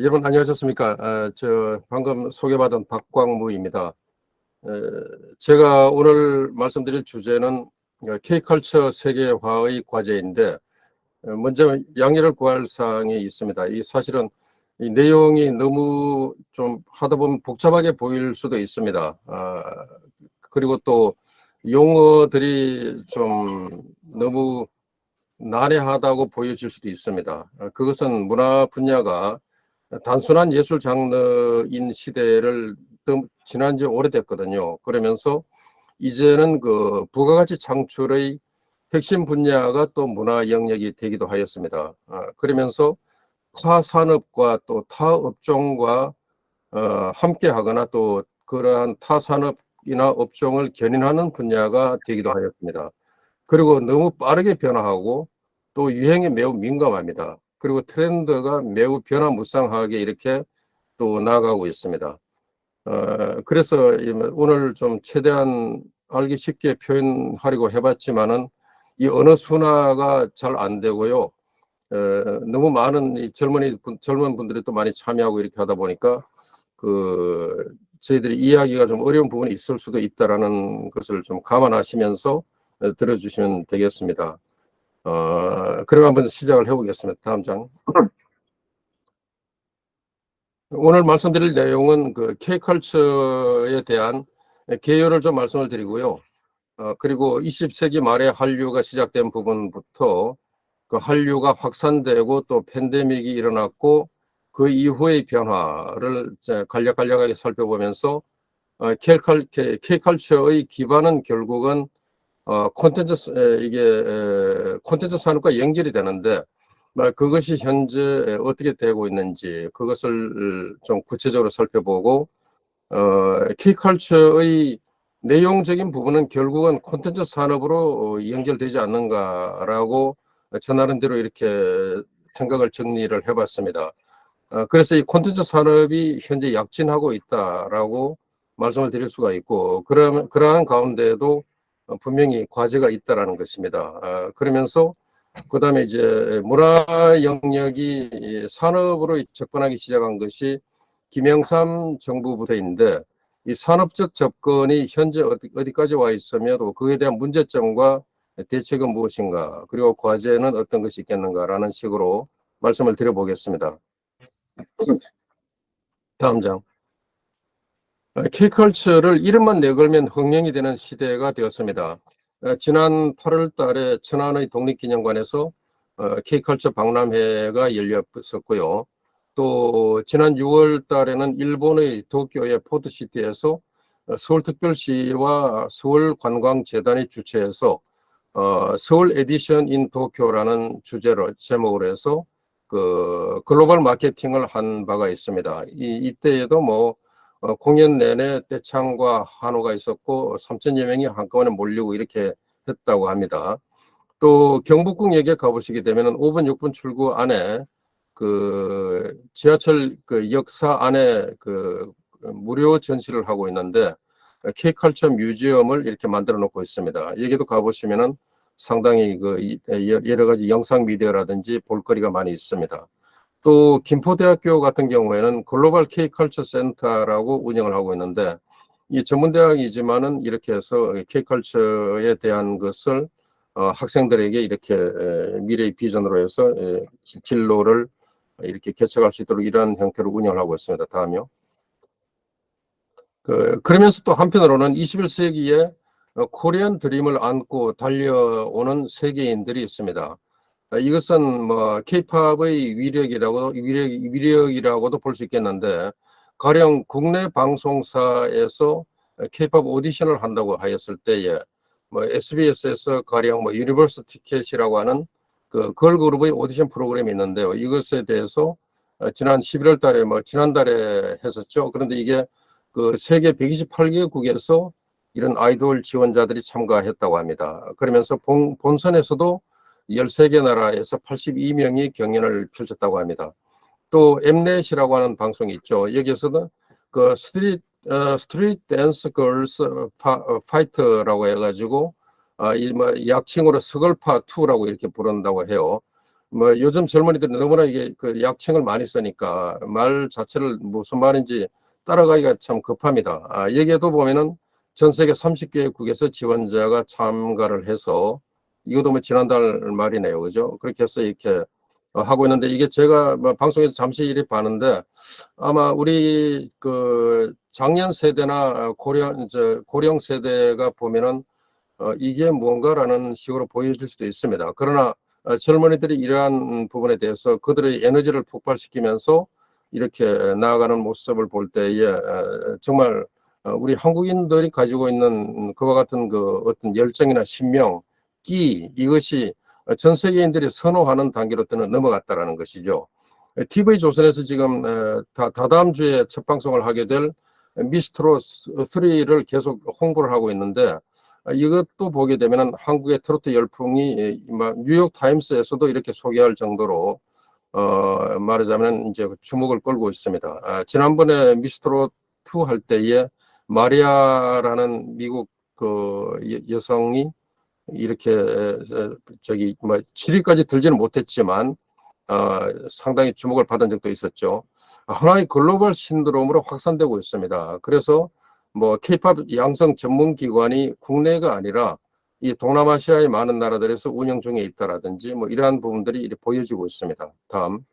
여러분 안녕하셨습니까? 저 방금 소개받은 박광무입니다. 어, 제가 오늘 말씀드릴 주제는 K컬처 세계화의 과제인데, 먼저 양해를 구할 사항이 있습니다. 이 사실은 이 내용이 너무 좀 하다 보면 복잡하게 보일 수도 있습니다. 그리고 또 용어들이 좀 너무 난해하다고 보여질 수도 있습니다. 그것은 문화 분야가 단순한 예술 장르인 시대를 지난 지 오래됐거든요. 그러면서 이제는 그 부가가치 창출의 핵심 분야가 또 문화 영역이 되기도 하였습니다. 그러면서 타 산업과 또 타 업종과 함께 하거나 또 그러한 타 산업이나 업종을 견인하는 분야가 되기도 하였습니다. 그리고 너무 빠르게 변화하고 또 유행에 매우 민감합니다. 그리고 트렌드가 매우 변화무쌍하게 이렇게 또 나아가고 있습니다. 그래서 오늘 좀 최대한 알기 쉽게 표현하려고 해봤지만은 이 언어 순화가 잘 안 되고요. 너무 많은 이 젊은 분들이 또 많이 참여하고 이렇게 하다 보니까 저희들이 이해하기가 좀 어려운 부분이 있을 수도 있다라는 것을 좀 감안하시면서 들어주시면 되겠습니다. 그럼 한번 시작을 해보겠습니다. 다음 장. 오늘 말씀드릴 내용은 그 K컬처에 대한 개요를 좀 말씀을 드리고요. 그리고 20세기 말에 한류가 시작된 부분부터 그 한류가 확산되고 또 팬데믹이 일어났고 그 이후의 변화를 간략하게 살펴보면서 K컬처의 기반은 결국은 콘텐츠 산업과 연결이 되는데 그것이 현재 어떻게 되고 있는지 그것을 좀 구체적으로 살펴보고 K컬처의 내용적인 부분은 결국은 콘텐츠 산업으로 연결되지 않는가라고 저 나름대로 이렇게 생각을 정리를 해봤습니다. 그래서 이 콘텐츠 산업이 현재 약진하고 있다라고 말씀을 드릴 수가 있고 그러한 가운데에도 분명히 과제가 있다라는 것입니다. 그러면서 그다음에 이제 문화 영역이 산업으로 접근하기 시작한 것이 김영삼 정부부터인데 이 산업적 접근이 현재 어디까지 와 있으며 또 그에 대한 문제점과 대책은 무엇인가 그리고 과제는 어떤 것이 있겠는가라는 식으로 말씀을 드려보겠습니다. 다음 장. K컬처를 이름만 내걸면 흥행이 되는 시대가 되었습니다. 지난 8월 달에 천안의 독립기념관에서 K컬처 박람회가 열렸었고요. 또 지난 6월 달에는 일본의 도쿄의 포드시티에서 서울특별시와 서울관광재단이 주최해서 서울 에디션 인 도쿄라는 주제로 제목으로 해서 그 글로벌 마케팅을 한 바가 있습니다. 이때에도 뭐 공연 내내 떼창과 환호가 있었고 3천여 명이 한꺼번에 몰리고 이렇게 했다고 합니다. 또 경복궁역에 가보시게 되면 5분 6분 출구 안에 그 지하철 그 역사 안에 그 무료 전시를 하고 있는데 K컬처 뮤지엄을 이렇게 만들어 놓고 있습니다. 여기도 가보시면은 상당히 그 여러 가지 영상 미디어라든지 볼거리가 많이 있습니다. 또 김포대학교 같은 경우에는 글로벌 K컬처 센터라고 운영을 하고 있는데 이 전문대학이지만은 이렇게 해서 K컬처에 대한 것을 학생들에게 이렇게 미래의 비전으로 해서 진로를 이렇게 개척할 수 있도록 이러한 형태로 운영을 하고 있습니다. 다음이요. 그러면서 또 한편으로는 21세기에 코리안 드림을 안고 달려오는 세계인들이 있습니다. 이것은 뭐 K-팝의 위력이라고도 볼 수 있겠는데 가령 국내 방송사에서 K-팝 오디션을 한다고 하였을 때에 뭐 SBS에서 가령 뭐 유니버스 티켓이라고 하는 그 걸그룹의 오디션 프로그램이 있는데요. 이것에 대해서 지난 11월 달에 뭐 지난달에 했었죠. 그런데 이게 그 세계 128개국에서 이런 아이돌 지원자들이 참가했다고 합니다. 그러면서 본선에서도 13개 나라에서 82명이 경연을 펼쳤다고 합니다. 또 엠넷이라고 하는 방송이 있죠. 여기에서는 그 스트리트 댄스 걸스 파이터라고 해가지고 이 뭐 약칭으로 스걸파 2라고 이렇게 부른다고 해요. 뭐 요즘 젊은이들은 너무나 이게 그 약칭을 많이 쓰니까 말 자체를 무슨 말인지 따라가기가 참 급합니다. 여기에도 보면은 전 세계 30개국에서 지원자가 참가를 해서 이것도 뭐 지난달 말이네요. 그죠? 그렇게 해서 이렇게 하고 있는데 이게 제가 뭐 방송에서 잠시 이리 봤는데 아마 우리 그 장년 세대나 고령 세대가 보면은 이게 뭔가라는 식으로 보여줄 수도 있습니다. 그러나 젊은이들이 이러한 부분에 대해서 그들의 에너지를 폭발시키면서 이렇게 나아가는 모습을 볼 때에 정말 우리 한국인들이 가지고 있는 그와 같은 그 어떤 열정이나 신명, 끼 이것이 전 세계인들이 선호하는 단계로부터는 넘어갔다라는 것이죠. TV조선에서 지금 다다음 주에 첫 방송을 하게 될 미스트롯 3를 계속 홍보를 하고 있는데 이것도 보게 되면은 한국의 트로트 열풍이 뉴욕 타임스에서도 이렇게 소개할 정도로 말하자면 이제 주목을 끌고 있습니다. 지난번에 미스트롯 2 할 때에 마리아라는 미국 그 여성이 이렇게 저기 뭐 7위까지 들지는 못했지만 상당히 주목을 받은 적도 있었죠. 하나의 글로벌 신드롬으로 확산되고 있습니다. 그래서 뭐 케이팝 양성 전문 기관이 국내가 아니라 이 동남아시아의 많은 나라들에서 운영 중에 있다라든지 뭐 이러한 부분들이 보여지고 있습니다. 다음.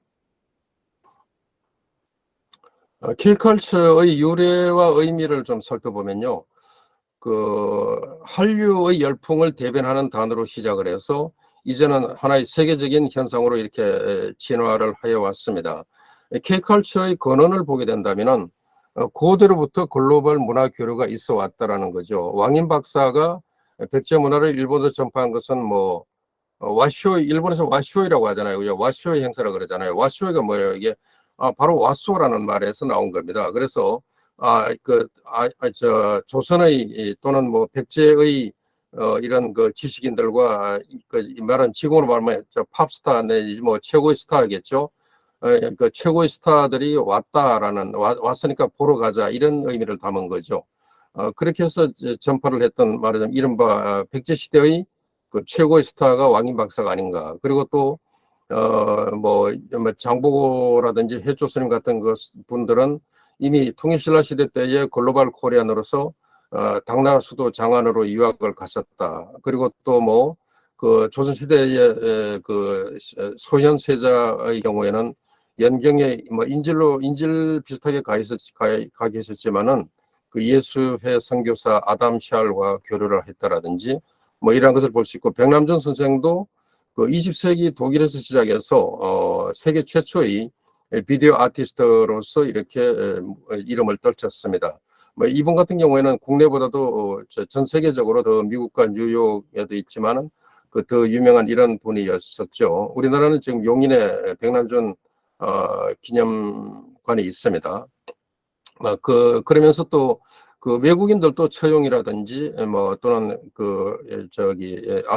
K컬처의 유래와 의미를 좀 살펴보면요. 그 한류의 열풍을 대변하는 단어로 시작을 해서 이제는 하나의 세계적인 현상으로 이렇게 진화를 하여 왔습니다. K컬처의 근원을 보게 된다면은 고대로부터 글로벌 문화 교류가 있어 왔다라는 거죠. 왕인 박사가 백제 문화를 일본으로 전파한 것은 뭐 와쇼이, 일본에서 와쇼이라고 하잖아요. 그죠? 와쇼이 행사라 그러잖아요. 와쇼이가 뭐예요? 이게 바로 와쏘라는 말에서 나온 겁니다. 그래서 조선의 또는 뭐 백제의 이런 그 지식인들과 그 말하는 지금으로 말하면 팝스타 내지 뭐 최고의 스타겠죠. 그 최고의 스타들이 왔으니까 보러 가자 이런 의미를 담은 거죠. 그렇게 해서 전파를 했던 말하자면 이른바 백제 시대의 그 최고의 스타가 왕인 박사가 아닌가. 그리고 또 뭐 장보고라든지 해조스님 같은 그 분들은 이미 통일신라 시대 때에 글로벌 코리안으로서 당나라 수도 장안으로 유학을 갔었다. 그리고 또 뭐 그 조선시대의 그 소현세자의 경우에는 연경에 뭐 인질 비슷하게 가 계셨지만은 그 예수회 선교사 아담 샬과 교류를 했다라든지 뭐 이러한 것을 볼 수 있고 백남준 선생도 그 20세기 독일에서 시작해서 세계 최초의 비디오 아티스트로서 이렇게 이름을 떨쳤습니다. 뭐 이분 같은 경우에는 국내보다도 전 세계적으로 더 미국과 뉴욕에도 있지만은 그 더 유명한 이런 분이었었죠. 우리나라는 지금 용인에 백남준 기념관이 있습니다. 그러면서 또 그 외국인들도 처용이라든지 뭐 또는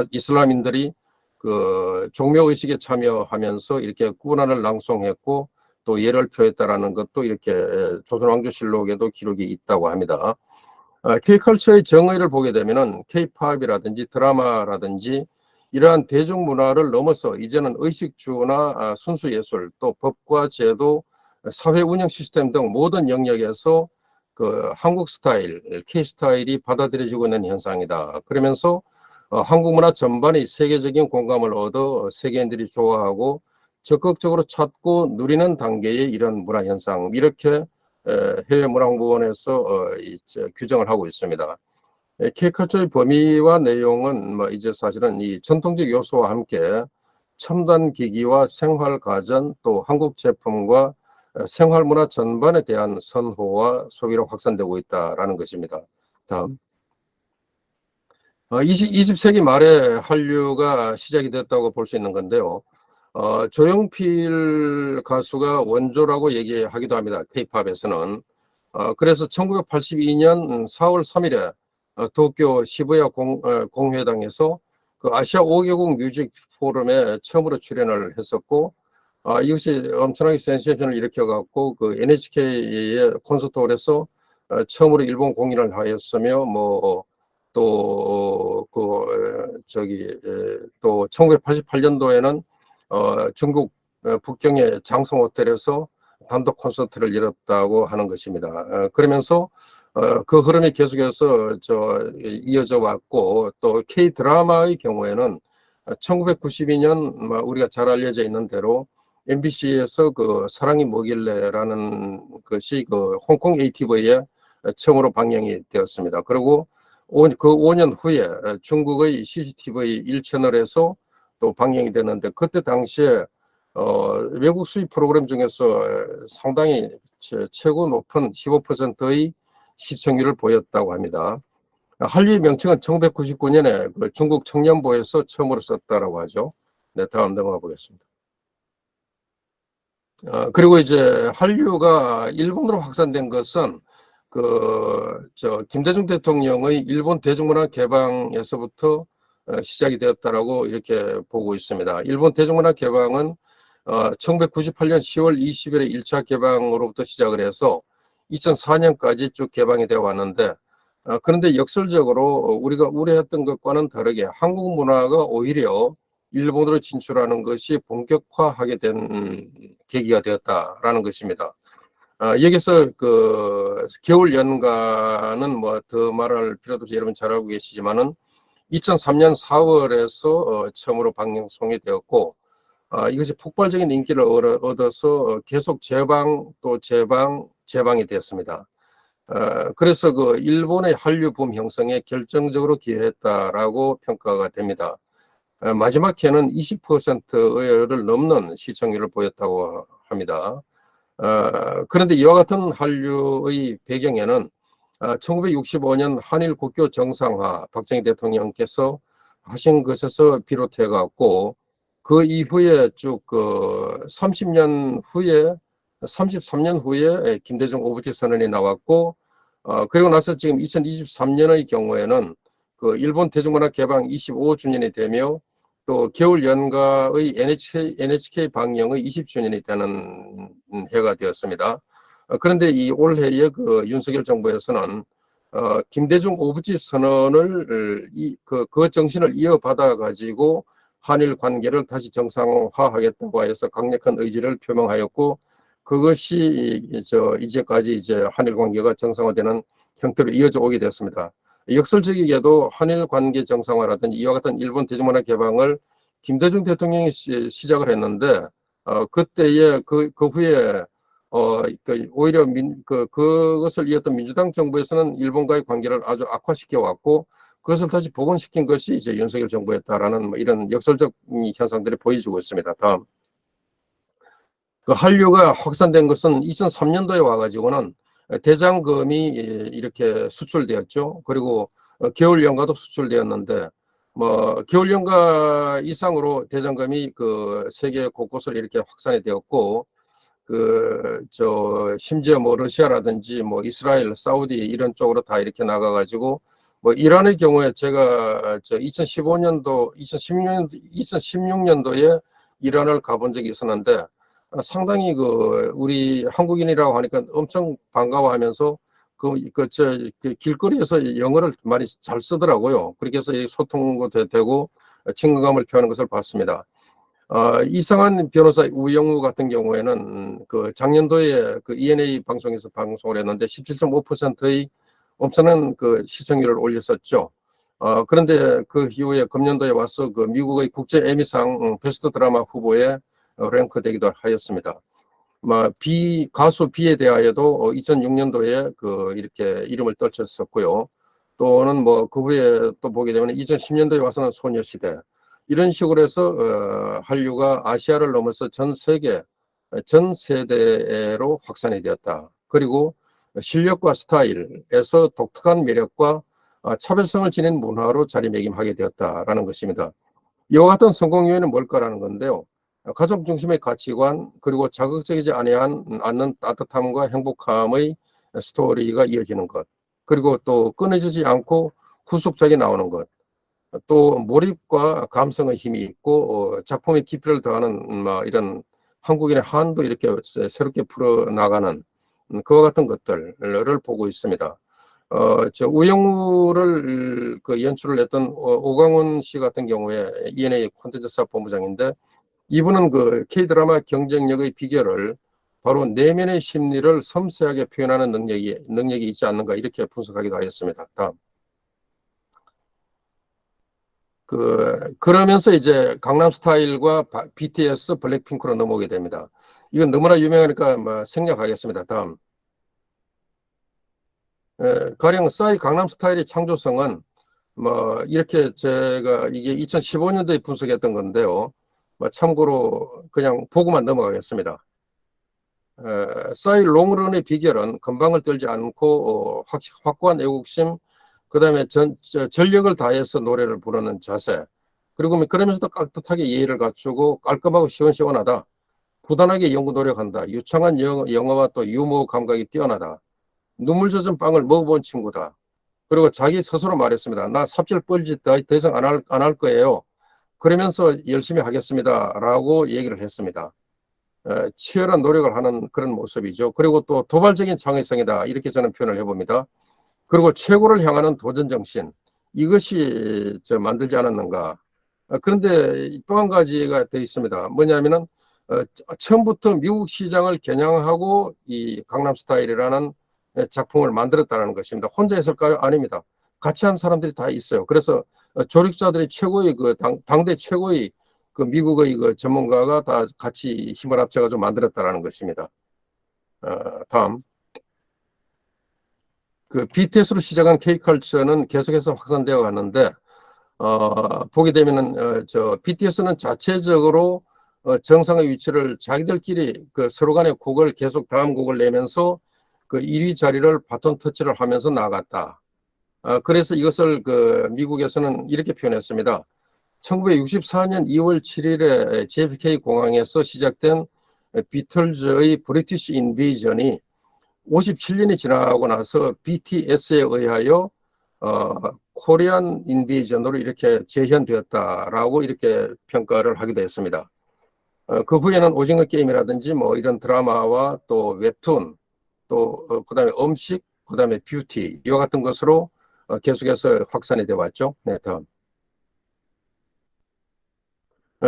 이슬람인들이 그 종묘 의식에 참여하면서 이렇게 꾸란을 낭송했고 또 예를 표했다라는 것도 이렇게 조선왕조실록에도 기록이 있다고 합니다. K컬처의 정의를 보게 되면은 K팝이라든지 드라마라든지 이러한 대중문화를 넘어서 이제는 의식주나 순수예술 또 법과 제도 사회 운영 시스템 등 모든 영역에서 그 한국 스타일, K 스타일이 받아들여지고 있는 현상이다. 그러면서 한국 문화 전반이 세계적인 공감을 얻어 세계인들이 좋아하고 적극적으로 찾고 누리는 단계의 이런 문화 현상 이렇게 해외문화홍보원에서 규정을 하고 있습니다. K컬처의 범위와 내용은 뭐 이제 사실은 이 전통적 요소와 함께 첨단 기기와 생활 가전 또 한국 제품과 생활 문화 전반에 대한 선호와 소비로 확산되고 있다라는 것입니다. 다음. 20세기 말에 한류가 시작이 됐다고 볼 수 있는 건데요. 조용필 가수가 원조라고 얘기하기도 합니다. K-팝에서는. 그래서 1982년 4월 3일에 도쿄 시부야 공회당에서 그 아시아 5개국 뮤직 포럼에 처음으로 출연을 했었고, 이것이 엄청나게 센세이션을 일으켜갖고 그 NHK의 콘서트홀에서 처음으로 일본 공연을 하였으며, 또 1988년도에는 중국 북경의 장성 호텔에서 단독 콘서트를 열었다고 하는 것입니다. 그러면서 그 흐름이 계속해서 이어져 왔고, 또 K 드라마의 경우에는 1992년 우리가 잘 알려져 있는 대로 MBC에서 그 사랑이 뭐길래라는 것이 그 홍콩 ATV에 처음으로 방영이 되었습니다. 그리고 그 5년 후에 중국의 CCTV 1채널에서 또 방영이 되는데, 그때 당시에 외국 수입 프로그램 중에서 상당히 최고 높은 15%의 시청률을 보였다고 합니다. 한류의 명칭은 1999년에 그 중국 청년보에서 처음으로 썼다라고 하죠. 네, 다음 넘어가 보겠습니다. 그리고 이제 한류가 일본으로 확산된 것은 김대중 대통령의 일본 대중문화 개방에서부터 시작이 되었다라고 이렇게 보고 있습니다. 일본 대중문화 개방은 1998년 10월 20일에 1차 개방으로부터 시작을 해서 2004년까지 쭉 개방이 되어 왔는데, 그런데 역설적으로 우리가 우려했던 것과는 다르게 한국 문화가 오히려 일본으로 진출하는 것이 본격화하게 된 계기가 되었다라는 것입니다. 여기서 그 겨울 연가는 뭐 더 말할 필요도 없이 여러분 잘 알고 계시지만은 2003년 4월에서 처음으로 방송이 되었고, 이것이 폭발적인 인기를 얻어서 계속 재방 또 재방이 되었습니다. 그래서 그 일본의 한류 붐 형성에 결정적으로 기여했다라고 평가가 됩니다. 마지막 해는 20%를 넘는 시청률을 보였다고 합니다. 그런데 이와 같은 한류의 배경에는 1965년 한일 국교 정상화 박정희 대통령께서 하신 것에서 비롯해 갖고, 그 이후에 쭉 30년 후에 33년 후에 김대중 오부지 선언이 나왔고, 그리고 나서 지금 2023년의 경우에는 그 일본 대중문화 개방 25주년이 되며, 또 겨울 연가의 NHK 방영의 20주년이 되는 해가 되었습니다. 그런데 이 올해의 그 윤석열 정부에서는 김대중 오부지 선언을 그 정신을 이어받아 가지고 한일 관계를 다시 정상화하겠다고 해서 강력한 의지를 표명하였고, 그것이 이제까지 이제 한일 관계가 정상화되는 형태로 이어져 오게 되었습니다. 역설적이게도 한일 관계 정상화라든지 이와 같은 일본 대중문화 개방을 김대중 대통령이 시작을 했는데, 그때에 그 후에 오히려 그것을 이었던 민주당 정부에서는 일본과의 관계를 아주 악화시켜 왔고, 그것을 다시 복원시킨 것이 이제 윤석열 정부였다라는 뭐 이런 역설적 현상들이 보여지고 있습니다. 다음. 그 한류가 확산된 것은 2003년도에 와가지고는 대장금이 이렇게 수출되었죠. 그리고 겨울연가도 수출되었는데, 뭐 겨울연가 이상으로 대장금이 그 세계 곳곳으로 이렇게 확산이 되었고, 심지어 뭐 러시아라든지 뭐 이스라엘, 사우디 이런 쪽으로 다 이렇게 나가가지고, 뭐 이란의 경우에 제가 2016년도에 이란을 가본 적이 있었는데, 상당히 우리 한국인이라고 하니까 엄청 반가워하면서 그 길거리에서 영어를 많이 잘 쓰더라고요. 그렇게 해서 소통도 되고 친근감을 표하는 것을 봤습니다. 이상한 변호사 우영우 같은 경우에는 그 작년도에 그 ENA 방송에서 방송을 했는데 17.5%의 엄청난 그 시청률을 올렸었죠. 그런데 그 이후에 금년도에 와서 그 미국의 국제 에미상 베스트 드라마 후보에 랭크되기도 하였습니다. 가수 B에 대하여도 2006년도에 그 이렇게 이름을 떨쳤었고요. 또는 뭐 그 후에 또 보게 되면 2010년도에 와서는 소녀시대, 이런 식으로 해서 한류가 아시아를 넘어서 전 세계 전 세대로 확산이 되었다. 그리고 실력과 스타일에서 독특한 매력과 차별성을 지닌 문화로 자리매김하게 되었다라는 것입니다. 이와 같은 성공 요인은 뭘까라는 건데요. 가족 중심의 가치관, 그리고 자극적이지 않는 따뜻함과 행복함의 스토리가 이어지는 것, 그리고 또 끊어지지 않고 후속작이 나오는 것, 또 몰입과 감성의 힘이 있고 작품의 깊이를 더하는 이런 한국인의 한도 이렇게 새롭게 풀어나가는 그와 같은 것들을 보고 있습니다. 우영우를 그 연출을 했던 오광훈 씨 같은 경우에 ENA 콘텐츠 사업 본부장인데, 이분은 그 K드라마 경쟁력의 비결을 바로 내면의 심리를 섬세하게 표현하는 능력이 있지 않는가 이렇게 분석하기도 하였습니다. 다음. 그러면서 이제 강남스타일과 BTS, 블랙핑크로 넘어오게 됩니다. 이건 너무나 유명하니까 뭐 생략하겠습니다. 다음. 가령 싸이 강남스타일의 창조성은 뭐 이렇게 제가 이게 2015년도에 분석했던 건데요. 뭐 참고로 그냥 보고만 넘어가겠습니다. 싸이 롱런의 비결은 건방을 떨지 않고 확고한 애국심, 그다음에 전력을 다해서 노래를 부르는 자세, 그리고 그러면서도 깍듯하게 예의를 갖추고 깔끔하고 시원시원하다. 부단하게 연구 노력한다. 유창한 영어와 또 유머 감각이 뛰어나다. 눈물 젖은 빵을 먹어본 친구다. 그리고 자기 스스로 말했습니다. 나 삽질 뻘짓 더 이상 안 할 거예요. 그러면서 열심히 하겠습니다. 라고 얘기를 했습니다. 치열한 노력을 하는 그런 모습이죠. 그리고 또 도발적인 창의성이다. 이렇게 저는 표현을 해봅니다. 그리고 최고를 향하는 도전 정신. 이것이 만들지 않았는가. 그런데 또 한 가지가 더 있습니다. 뭐냐면은 처음부터 미국 시장을 겨냥하고 이 강남스타일이라는 작품을 만들었다는 것입니다. 혼자 했을까요? 아닙니다. 같이 한 사람들이 다 있어요. 그래서 조력자들이 최고의 당대 최고의 그 미국의 그 전문가가 다 같이 힘을 합쳐가지고 만들었다는 것입니다. 다음. 그 BTS로 시작한 K컬처는 계속해서 확산되어 갔는데, 보게 되면은, BTS는 자체적으로 정상의 위치를 자기들끼리 그 서로 간의 곡을 계속 다음 곡을 내면서 그 1위 자리를 바톤 터치를 하면서 나갔다. 그래서 이것을 그 미국에서는 이렇게 표현했습니다. 1964년 2월 7일에 JFK 공항에서 시작된 비틀즈의 브리티시 인베이전이 57년이 지나고 나서 BTS에 의하여 코리안 인베이전으로 이렇게 재현되었다라고 이렇게 평가를 하기도 했습니다. 그 후에는 오징어 게임이라든지 뭐 이런 드라마와 또 웹툰, 또 그다음에 음식, 그다음에 뷰티 이와 같은 것으로 계속해서 확산이 되어 왔죠. 네, 다음.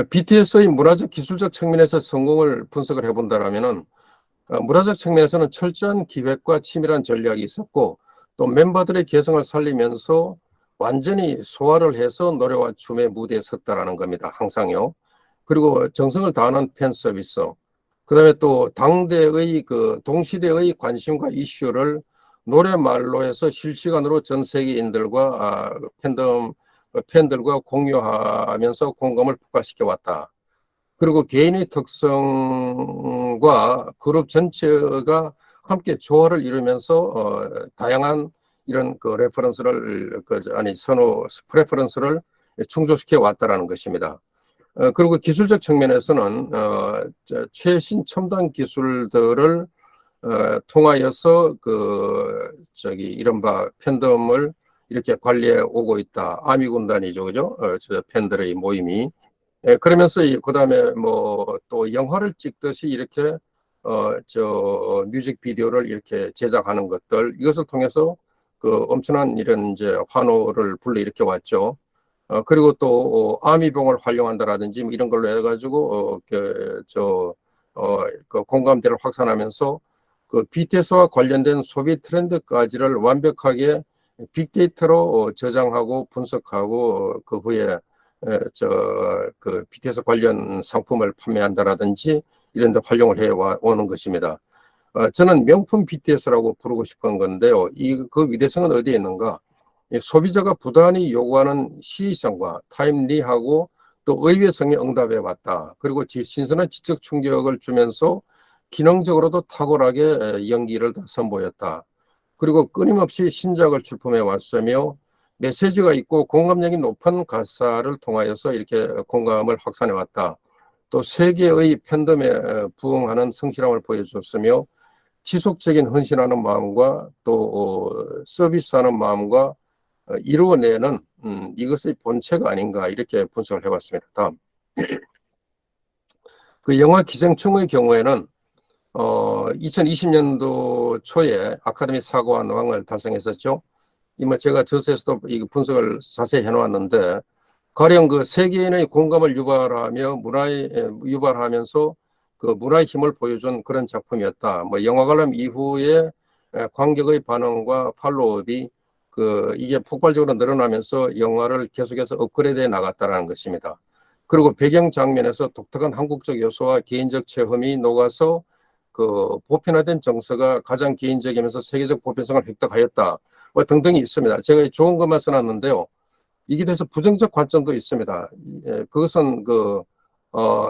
BTS의 문화적 기술적 측면에서 성공을 분석을 해본다라면은 문화적 측면에서는 철저한 기획과 치밀한 전략이 있었고 또 멤버들의 개성을 살리면서 완전히 소화를 해서 노래와 춤의 무대에 섰다라는 겁니다. 항상요. 그리고 정성을 다하는 팬 서비스, 그다음에 또 당대의 그 동시대의 관심과 이슈를 노래말로 해서 실시간으로 전 세계인들과 팬들과 공유하면서 공감을 부과시켜 왔다. 그리고 개인의 특성과 그룹 전체가 함께 조화를 이루면서 다양한 이런 그 레퍼런스를 프레퍼런스를 충족시켜 왔다라는 것입니다. 그리고 기술적 측면에서는 최신 첨단 기술들을 통하여서 이른바 팬덤을 이렇게 관리해 오고 있다. 아미 군단이죠, 그죠? 팬들의 모임이. 그러면서 그다음에 뭐 또 영화를 찍듯이 이렇게 뮤직비디오를 이렇게 제작하는 것들, 이것을 통해서 그 엄청난 이런 이제 환호를 불러일으켜 왔죠. 그리고 또 아미봉을 활용한다라든지 뭐 이런 걸로 해가지고 그 공감대를 확산하면서 그 BTS와 관련된 소비 트렌드까지를 완벽하게 빅데이터로 저장하고 분석하고 그 후에 그 BTS 관련 상품을 판매한다라든지 이런 데 활용을 해 오는 것입니다. 저는 명품 BTS라고 부르고 싶은 건데요. 그 위대성은 어디에 있는가? 소비자가 부단히 요구하는 시의성과 타임리하고 또 의외성에 응답해 왔다. 그리고 신선한 지적 충격을 주면서 기능적으로도 탁월하게 연기를 선보였다. 그리고 끊임없이 신작을 출품해 왔으며 메시지가 있고 공감력이 높은 가사를 통하여서 이렇게 공감을 확산해 왔다. 또 세계의 팬덤에 부응하는 성실함을 보여줬으며 지속적인 헌신하는 마음과 또 서비스하는 마음과 이루어내는 이것의 본체가 아닌가 이렇게 분석을 해봤습니다. 다음. 그 영화 기생충의 경우에는 2020년도 초에 아카데미 사과왕을 달성했었죠. 이뭐 제가 저서에서도 이 분석을 자세히 해놓았는데 가령 그 세계인의 공감을 유발하며 유발하면서 그 문화의 힘을 보여준 그런 작품이었다. 뭐 영화 관람 이후에 관객의 반응과 팔로업이 이게 폭발적으로 늘어나면서 영화를 계속해서 업그레이드해 나갔다는 것입니다. 그리고 배경 장면에서 독특한 한국적 요소와 개인적 체험이 녹아서 그 보편화된 정서가 가장 개인적이면서 세계적 보편성을 획득하였다. 뭐 등등이 있습니다. 제가 좋은 것만 써놨는데요. 이게 대해서 부정적 관점도 있습니다. 그것은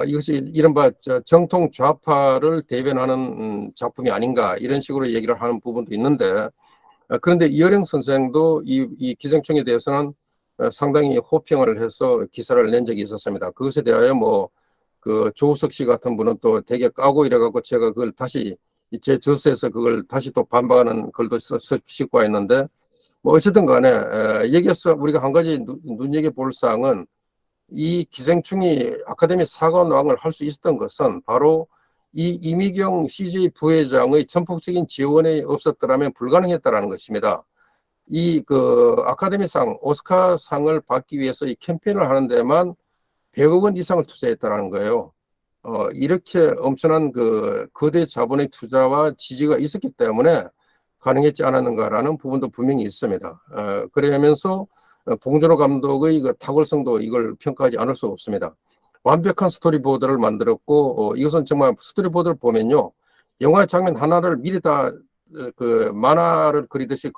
이것이 이른바 정통 좌파를 대변하는 작품이 아닌가 이런 식으로 얘기를 하는 부분도 있는데, 그런데 이어령 선생도 이 기생충에 대해서는 상당히 호평을 해서 기사를 낸 적이 있었습니다. 그것에 대하여 조우석 씨 같은 분은 또 되게 까고 이래갖고 제가 그걸 다시 제 저서에서 그걸 다시 또 반박하는 글도 싣고 있는데, 뭐 어쨌든 간에 여기에서 우리가 한 가지 눈여겨볼 사항은 이 기생충이 아카데미 사관왕을 할 수 있었던 것은 바로 이 이미경 CJ 부회장의 전폭적인 지원이 없었더라면 불가능했다라는 것입니다. 아카데미상 오스카상을 받기 위해서 이 캠페인을 하는 데만 100억 원 이상을 투자했다라는 거예요. 이렇게 엄청난 거대 자본의 투자와 지지가 있었기 때문에 가능했지 않았는가라는 부분도 분명히 있습니다. 그러면서 봉준호 감독의 탁월성도 이걸 평가하지 않을 수 없습니다. 완벽한 스토리보드를 만들었고, 이것은 정말 스토리보드를 보면요, 영화 장면 하나를 미리 다 만화를 그리듯이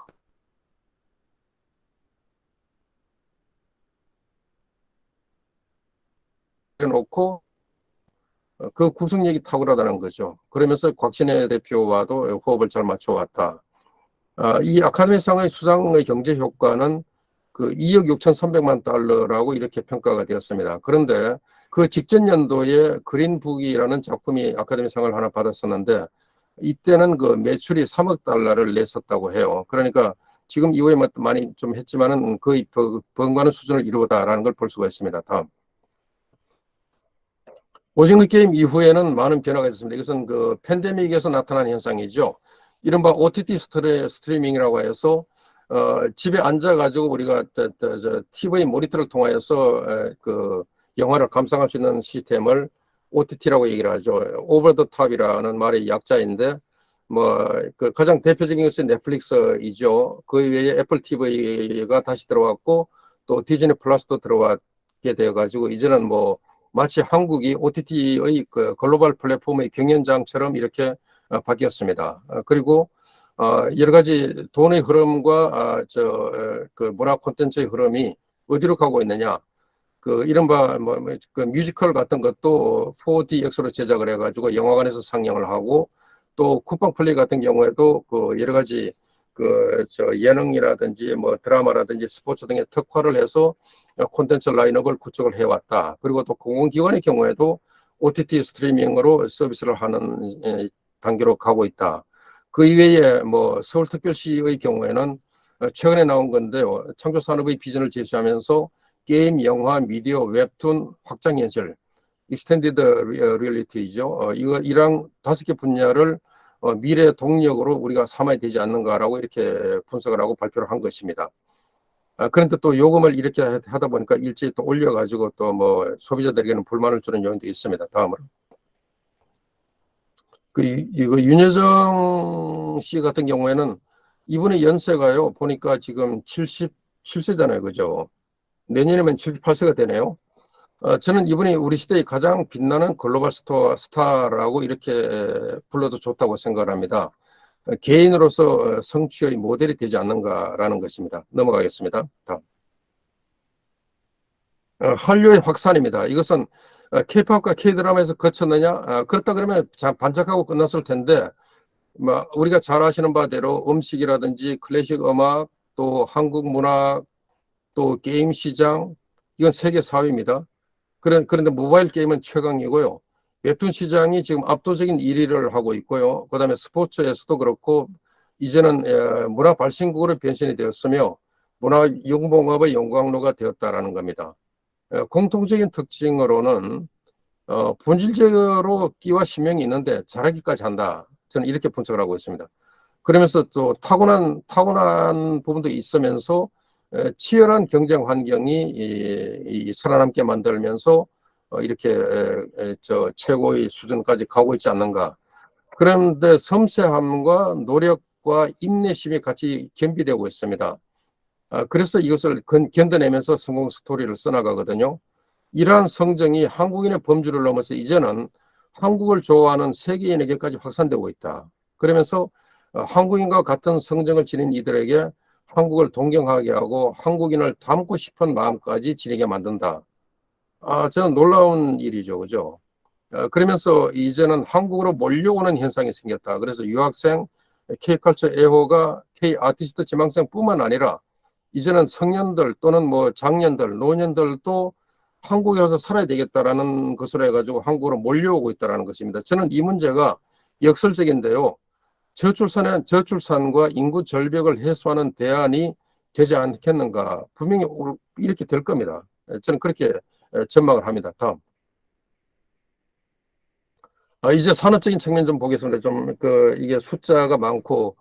그려놓고 그 구성력이 탁월하다는 거죠. 그러면서 곽신혜 대표와도 호흡을 잘 맞춰왔다. 이 아카데미상의 수상의 경제 효과는 2억 6,300만 달러라고 이렇게 평가가 되었습니다. 그런데 그 직전 연도에 그린북이라는 작품이 아카데미상을 하나 받았었는데, 이때는 그 매출이 3억 달러를 냈었다고 해요. 그러니까 지금 이후에 많이 좀 했지만은 거의 번관의 수준을 이루었다라는 걸 볼 수가 있습니다. 다음. 오징어 게임 이후에는 많은 변화가 있었습니다. 이것은 팬데믹에서 나타난 현상이죠. 이른바 OTT 스트리밍이라고 해서 집에 앉아가지고 우리가 TV 모니터를 통하여서 영화를 감상할 수 있는 시스템을 OTT라고 얘기를 하죠. 오버 더 탑이라는 말의 약자인데, 가장 대표적인 것이 넷플릭스이죠. 그 외에 애플 TV가 다시 들어왔고, 또 디즈니 플러스도 들어왔게 되어가지고, 이제는 마치 한국이 OTT의 글로벌 플랫폼의 경연장처럼 이렇게 바뀌었습니다. 그리고 여러 가지 돈의 흐름과 문화 콘텐츠의 흐름이 어디로 가고 있느냐? 이른바 뮤지컬 같은 것도 4DX로 제작을 해가지고 영화관에서 상영을 하고, 또 쿠팡 플레이 같은 경우에도 여러 가지 예능이라든지 드라마라든지 스포츠 등의 특화를 해서 콘텐츠 라인업을 구축을 해왔다. 그리고 또 공공기관의 경우에도 OTT 스트리밍으로 서비스를 하는 단계로 가고 있다. 그 이외에 서울특별시의 경우에는 최근에 나온 건데요. 창조산업의 비전을 제시하면서 게임, 영화, 미디어, 웹툰, 확장현실, 익스텐디드 리얼리티죠. 이랑 5개 분야를 미래 동력으로 우리가 삼아야 되지 않는가라고 이렇게 분석을 하고 발표를 한 것입니다. 그런데 또 요금을 이렇게 하다 보니까 일제히 또 올려가지고 또 소비자들에게는 불만을 주는 요인도 있습니다. 다음으로. 이거 윤여정 씨 같은 경우에는 이분의 연세가요, 보니까 지금 77세잖아요. 그죠? 내년이면 78세가 되네요. 저는 이분이 우리 시대의 가장 빛나는 글로벌 스타라고 이렇게 불러도 좋다고 생각을 합니다. 개인으로서 성취의 모델이 되지 않는가라는 것입니다. 넘어가겠습니다. 다음. 한류의 확산입니다. 이것은 K-팝과 K-드라마에서 거쳤느냐? 그렇다 그러면 반짝하고 끝났을 텐데, 우리가 잘 아시는 바대로 음식이라든지 클래식 음악, 또 한국 문학, 또 게임 시장, 이건 세계 4위입니다. 그런데 모바일 게임은 최강이고요. 웹툰 시장이 지금 압도적인 1위를 하고 있고요. 그다음에 스포츠에서도 그렇고, 이제는 문화 발신국으로 변신이 되었으며 문화 융봉업의 영광로가 되었다라는 겁니다. 공통적인 특징으로는 본질적으로 끼와 신명이 있는데 잘하기까지 한다. 저는 이렇게 분석을 하고 있습니다. 그러면서 또 타고난 부분도 있으면서 치열한 경쟁 환경이 살아남게 만들면서 이렇게 최고의 수준까지 가고 있지 않는가. 그런데 섬세함과 노력과 인내심이 같이 겸비되고 있습니다. 그래서 이것을 견뎌내면서 성공 스토리를 써나가거든요. 이러한 성정이 한국인의 범주를 넘어서 이제는 한국을 좋아하는 세계인에게까지 확산되고 있다. 그러면서 한국인과 같은 성정을 지닌 이들에게 한국을 동경하게 하고 한국인을 닮고 싶은 마음까지 지니게 만든다. 저는 놀라운 일이죠. 그죠? 그러면서 이제는 한국으로 몰려오는 현상이 생겼다. 그래서 유학생, K컬처 애호가 K아티스트 지망생뿐만 아니라 이제는 성년들 또는 뭐 장년들, 노년들도 한국에 와서 살아야 되겠다라는 것으로 해가지고 한국으로 몰려오고 있다는 것입니다. 저는 이 문제가 역설적인데요. 저출산과 인구 절벽을 해소하는 대안이 되지 않겠는가. 분명히 이렇게 될 겁니다. 저는 그렇게 전망을 합니다. 다음. 이제 산업적인 측면 좀 보겠습니다. 이게 숫자가 많고,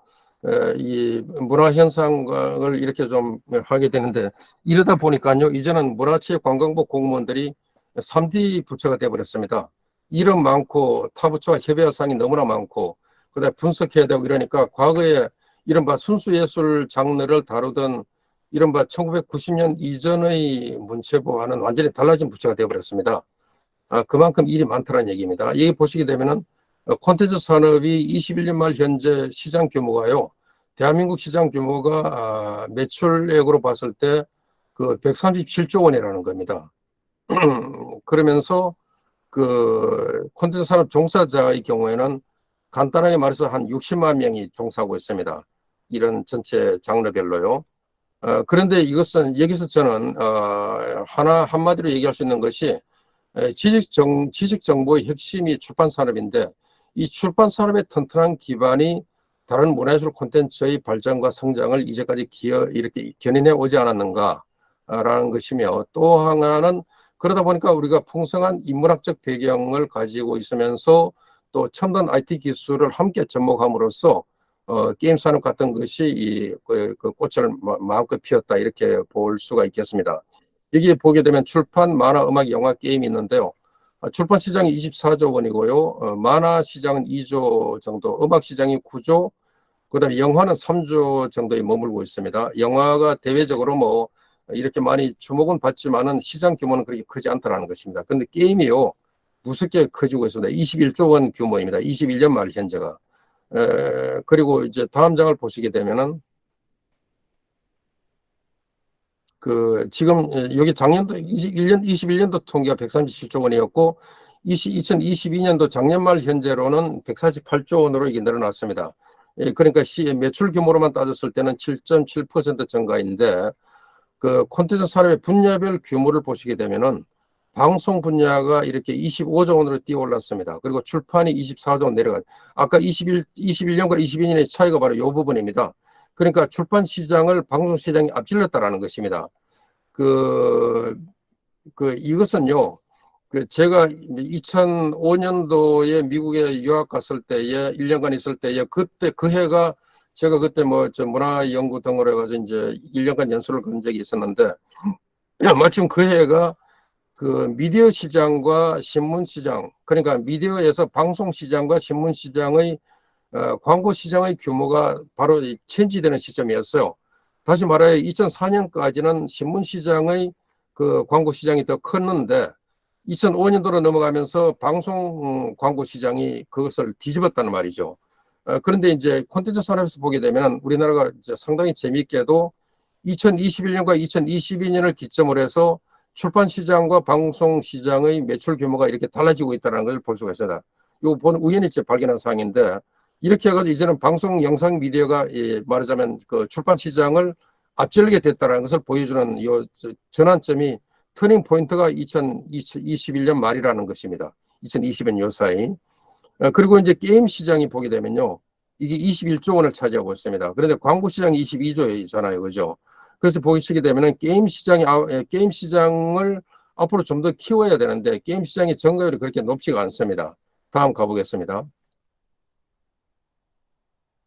이 문화 현상을 이렇게 좀 하게 되는데, 이러다 보니까요, 이제는 문화체육관광부 공무원들이 3D 부처가 되어버렸습니다. 이름 많고, 타부처와 협의할 사항이 너무나 많고, 그다음에 분석해야 되고 이러니까, 과거에 이른바 순수예술 장르를 다루던 이른바 1990년 이전의 문체부와는 완전히 달라진 부처가 되어버렸습니다. 그만큼 일이 많다는 얘기입니다. 여기 보시게 되면은 콘텐츠 산업이 21년 말 현재 시장 규모가요. 대한민국 시장 규모가 매출액으로 봤을 때 그 137조 원이라는 겁니다. 그러면서 그 콘텐츠 산업 종사자의 경우에는 간단하게 말해서 한 60만 명이 종사하고 있습니다. 이런 전체 장르별로요. 그런데 이것은 여기서 저는 한마디로 얘기할 수 있는 것이 지식 정보의 핵심이 출판 산업인데 이 출판 산업의 튼튼한 기반이 다른 문화예술 콘텐츠의 발전과 성장을 이제까지 이렇게 견인해 오지 않았는가라는 것이며, 또 하나는 그러다 보니까 우리가 풍성한 인문학적 배경을 가지고 있으면서 또 첨단 IT 기술을 함께 접목함으로써 게임 산업 같은 것이 그 꽃을 마음껏 피웠다, 이렇게 볼 수가 있겠습니다. 여기에 보게 되면 출판, 만화, 음악, 영화, 게임이 있는데요. 출판 시장이 24조 원이고요. 만화 시장은 2조 정도, 음악 시장이 9조, 그다음에 영화는 3조 정도에 머물고 있습니다. 영화가 대외적으로 뭐 이렇게 많이 주목은 받지만은 시장 규모는 그렇게 크지 않다는 것입니다. 근데 게임이요, 무섭게 커지고 있습니다. 21조 원 규모입니다. 21년 말 현재가. 그리고 이제 다음 장을 보시게 되면은 지금 여기 작년도 21년도 통계가 137조 원이었고 2022년도 작년 말 현재로는 148조 원으로 이게 늘어났습니다. 그러니까 매출 규모로만 따졌을 때는 7.7% 증가인데 그 콘텐츠 산업의 분야별 규모를 보시게 되면은 방송 분야가 이렇게 25조 원으로 뛰어 올랐습니다. 그리고 출판이 24조 원 내려간. 아까 21년과 22년의 차이가 바로 이 부분입니다. 그러니까 출판 시장을 방송 시장이 앞질렀다라는 것입니다. 이것은요, 제가 2005년도에 미국에 유학 갔을 때에 1년간 있을 때에 그때 그 해가 제가 그때 문화연구 등으로 해가지고 이제 1년간 연수를 간 적이 있었는데 마침 그 해가 그 미디어 시장과 신문 시장, 그러니까 미디어에서 방송 시장과 신문 시장의 광고 시장의 규모가 바로 체인지되는 시점이었어요. 다시 말해 2004년까지는 신문 시장의 그 광고 시장이 더 컸는데 2005년도로 넘어가면서 방송 광고 시장이 그것을 뒤집었다는 말이죠. 그런데 이제 콘텐츠 산업에서 보게 되면 우리나라가 이제 상당히 재미있게도 2021년과 2022년을 기점으로 해서 출판 시장과 방송 시장의 매출 규모가 이렇게 달라지고 있다는 걸 볼 수가 있습니다. 이거 우연히 발견한 사항인데 이렇게 해가지고 이제는 방송 영상 미디어가 말하자면 그 출판 시장을 앞질르게 됐다는 것을 보여주는 이 전환점이 터닝 포인트가 2021년 말이라는 것입니다. 2020년 요 사이. 그리고 이제 게임 시장이 보게 되면요, 이게 21조 원을 차지하고 있습니다. 그런데 광고 시장이 22조잖아요, 그죠? 그래서 보시게 되면은 게임 시장을 앞으로 좀 더 키워야 되는데 게임 시장의 증가율이 그렇게 높지가 않습니다. 다음 가보겠습니다.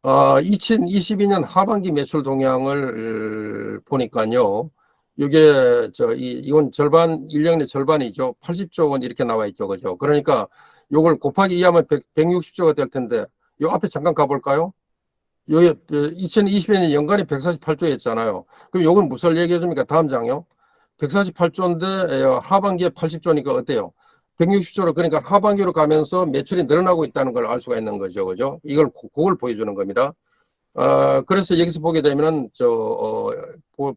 2022년 하반기 매출 동향을 보니까요. 이게 이건 절반, 1년의 절반이죠. 80조 원 이렇게 나와 있죠. 그죠? 그러니까 요걸 곱하기 2하면 160조가 될 텐데, 요 앞에 잠깐 가볼까요? 요게 2022년 연간이 148조였잖아요. 그럼 요건 무슨 얘기해 줍니까? 다음 장요. 148조인데 하반기에 80조니까 어때요? 160조로, 그러니까 하반기로 가면서 매출이 늘어나고 있다는 걸 알 수가 있는 거죠. 그죠? 그걸 보여주는 겁니다. 그래서 여기서 보게 되면은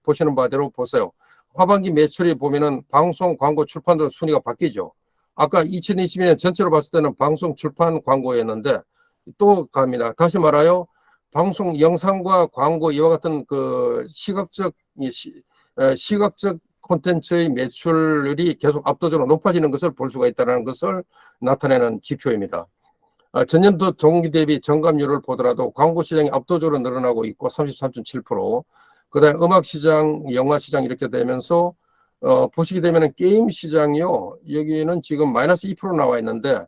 보시는 바대로 보세요. 하반기 매출이 보면은 방송, 광고, 출판으로 순위가 바뀌죠. 아까 2022년 전체로 봤을 때는 방송, 출판, 광고였는데 또 갑니다. 다시 말하여 방송, 영상과 광고 이와 같은 그 시각적 콘텐츠의 매출이 계속 압도적으로 높아지는 것을 볼 수가 있다는 것을 나타내는 지표입니다. 전년도 동기 대비 정감률을 보더라도 광고 시장이 압도적으로 늘어나고 있고 33.7%, 그다음에 음악 시장, 영화 시장 이렇게 되면서 보시게 되면 게임 시장이요. 여기는 지금 마이너스 2% 나와 있는데